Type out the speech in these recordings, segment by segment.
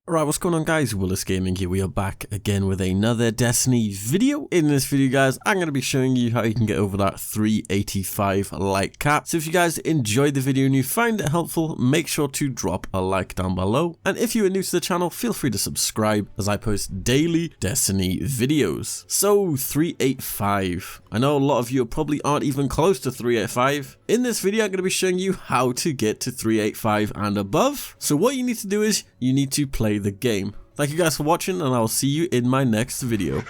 Alright, what's going on guys? Willis Gaming here. We are back again with another Destiny video. In this video guys, I'm going to be showing you how you can get over that 385 like cap. So if you guys enjoyed the video and you find it helpful, make sure to drop a like down below. And if you are new to the channel, feel free to subscribe as I post daily Destiny videos. So 385. I know a lot of you probably aren't even close to 385. In this video, I'm going to be showing you how to get to 385 and above. So what you need to do is you need to play the game. Thank you guys for watching, and I'll see you in my next video.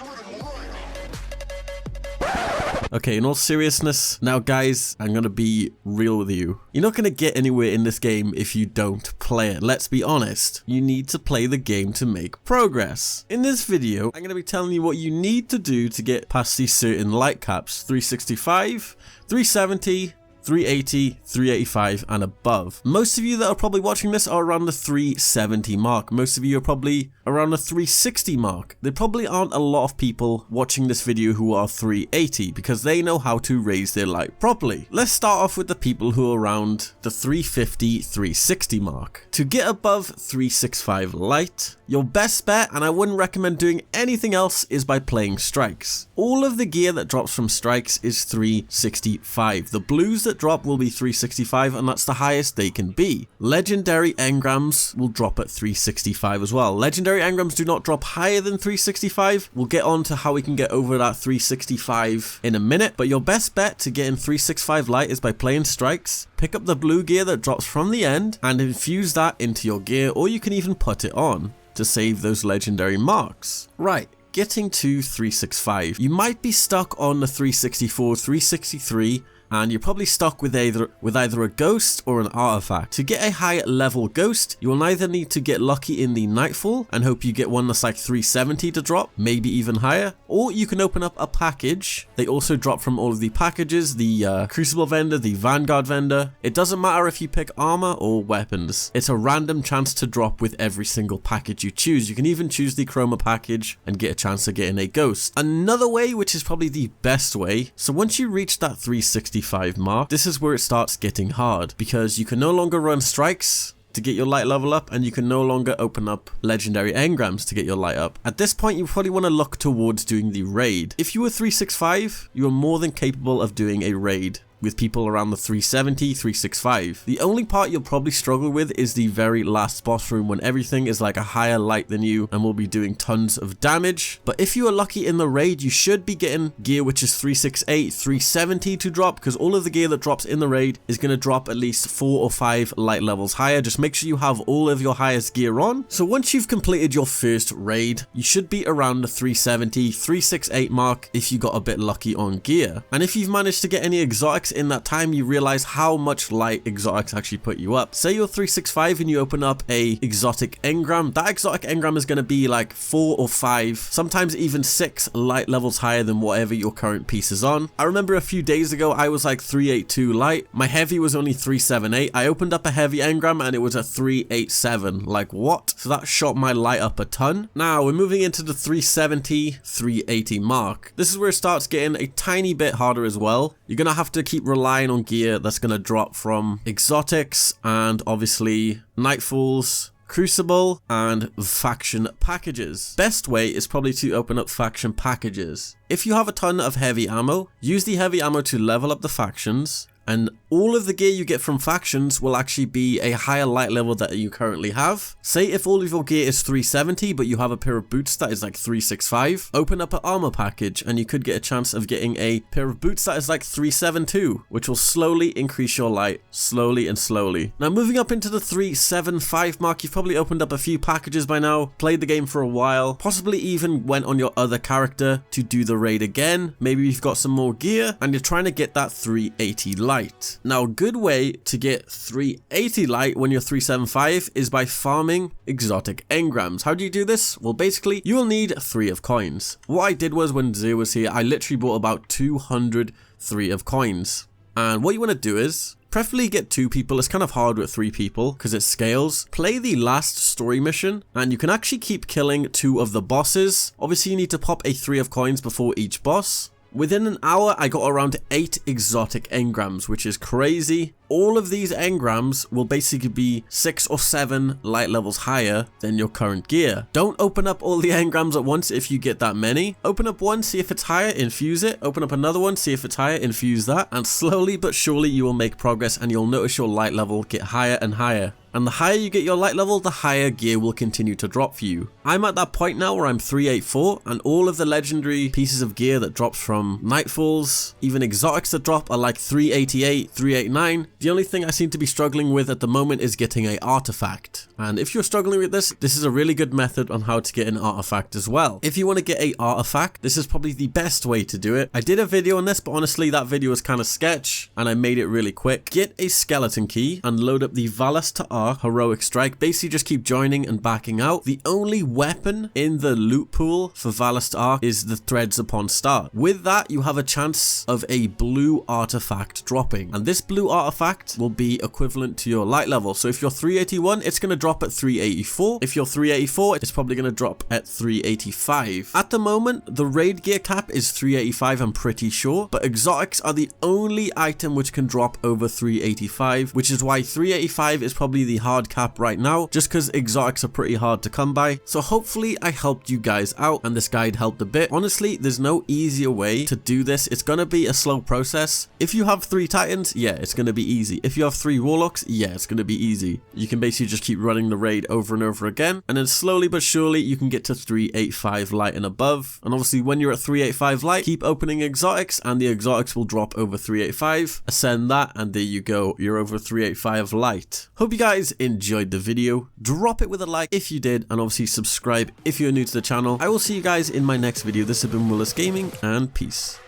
Okay, in all seriousness, now guys, I'm gonna be real with you. You're not gonna get anywhere in this game if you don't play it. Let's be honest. You need to play the game to make progress. In this video, I'm gonna be telling you what you need to do to get past these certain light caps: 365, 370, 380, 385 and above. Most of you that are probably watching this are around the 370 mark. Most of you are probably around the 360 mark. There probably aren't a lot of people watching this video who are 380 because they know how to raise their light properly. Let's start off with the people who are around the 350, 360 mark. To get above 365 light, your best bet, and I wouldn't recommend doing anything else, is by playing strikes. All of the gear that drops from strikes is 365. The blues that drop will be 365, and that's the highest they can be. Legendary engrams will drop at 365 as well. Legendary engrams do not drop higher than 365. We'll get on to how we can get over that 365 in a minute, but your best bet to get in 365 light is by playing strikes. Pick up the blue gear that drops from the end and infuse that into your gear, or you can even put it on to save those legendary marks. Right. Getting to 365. You might be stuck on the 364, 363, and you're probably stuck with either a ghost or an artifact. To get a high level ghost, you will either need to get lucky in the Nightfall and hope you get one that's like 370 to drop, maybe even higher, or you can open up a package. They also drop from all of the packages, the Crucible vendor, the Vanguard vendor. It doesn't matter if you pick armor or weapons. It's a random chance to drop with every single package you choose. You can even choose the Chroma package and get a chance of getting a ghost. Another way, which is probably the best way, so once you reach that 365 mark, this is where it starts getting hard, because you can no longer run strikes to get your light level up, and you can no longer open up legendary engrams to get your light up. At this point, you probably want to look towards doing the raid. If you were 365, you are more than capable of doing a raid with people around the 370, 365. The only part you'll probably struggle with is the very last boss room, when everything is like a higher light than you and will be doing tons of damage. But if you are lucky in the raid, you should be getting gear which is 368, 370 to drop, because all of the gear that drops in the raid is going to drop at least 4 or 5 light levels higher. Just make sure you have all of your highest gear on. So once you've completed your first raid, you should be around the 370, 368 mark if you got a bit lucky on gear. And if you've managed to get any exotics in that time, you realize how much light exotics actually put you up. Say you're 365 and you open up a exotic engram. That exotic engram is going to be like 4 or 5, sometimes even 6 light levels higher than whatever your current piece is on. I remember a few days ago I was like 382 light. My heavy was only 378. I opened up a heavy engram and it was a 387. Like what? So that shot my light up a ton. Now we're moving into the 370, 380 mark. This is where it starts getting a tiny bit harder as well. You're going to have to keep relying on gear that's going to drop from exotics and obviously Nightfalls, Crucible, and faction packages. Best way is probably to open up faction packages. If you have a ton of heavy ammo, use the heavy ammo to level up the factions, and all of the gear you get from factions will actually be a higher light level that you currently have. Say if all of your gear is 370 but you have a pair of boots that is like 365, open up an armor package and you could get a chance of getting a pair of boots that is like 372, which will slowly increase your light, slowly and slowly. Now moving up into the 375 mark, you've probably opened up a few packages by now, played the game for a while, possibly even went on your other character to do the raid again. Maybe you've got some more gear and you're trying to get that 380 light. Now a good way to get 380 light when you're 375 is by farming exotic engrams. How do you do this? Well, basically you will need 3 of coins. What I did was, when Zero was here, I literally bought about 203 of coins. And what you want to do is preferably get 2 people. It's kind of hard with 3 people because it scales. Play the last story mission and you can actually keep killing 2 of the bosses. Obviously you need to pop a 3 of coins before each boss. Within an hour, I got around 8 exotic engrams, which is crazy. all of these engrams will basically be 6 or 7 light levels higher than your current gear. Don't open up all the engrams at once if you get that many. Open up one, see if it's higher, infuse it. Open up another one, see if it's higher, infuse that. And slowly but surely you will make progress and you'll notice your light level get higher and higher. And the higher you get your light level, the higher gear will continue to drop for you. I'm at that point now where I'm 384, and all of the legendary pieces of gear that drops from Nightfalls, even exotics that drop, are like 388, 389. The only thing I seem to be struggling with at the moment is getting an artifact. And if you're struggling with this is a really good method on how to get an artifact as well. If you want to get an artifact, this is probably the best way to do it. I did a video on this, but honestly that video was kind of sketch, and I made it really quick. Get a skeleton key and load up the Valus to R heroic strike. Basically just keep joining and backing out. The only weapon in the loot pool for Valus to R is the threads upon start. With that you have a chance of a blue artifact dropping, and this blue artifact will be equivalent to your light level. So if you're 381, it's going to drop at 384. If you're 384, it's probably going to drop at 385. At the moment the raid gear cap is 385, I'm pretty sure, but exotics are the only item which can drop over 385, which is why 385 is probably the hard cap right now, just because exotics are pretty hard to come by. So hopefully I helped you guys out and this guide helped a bit. Honestly, there's no easier way to do this. It's gonna be a slow process. If you have 3 titans, yeah, it's gonna be easy. If you have 3 warlocks, yeah, it's gonna be easy. You can basically just keep running the raid over and over again, and then slowly but surely you can get to 385 light and above. And obviously when you're at 385 light, keep opening exotics and the exotics will drop over 385. Ascend that and there you go, you're over 385 light. Hope you guys enjoyed the video. Drop it with a like if you did, and obviously subscribe if you're new to the channel. I will see you guys in my next video. This has been Willis Gaming, and peace.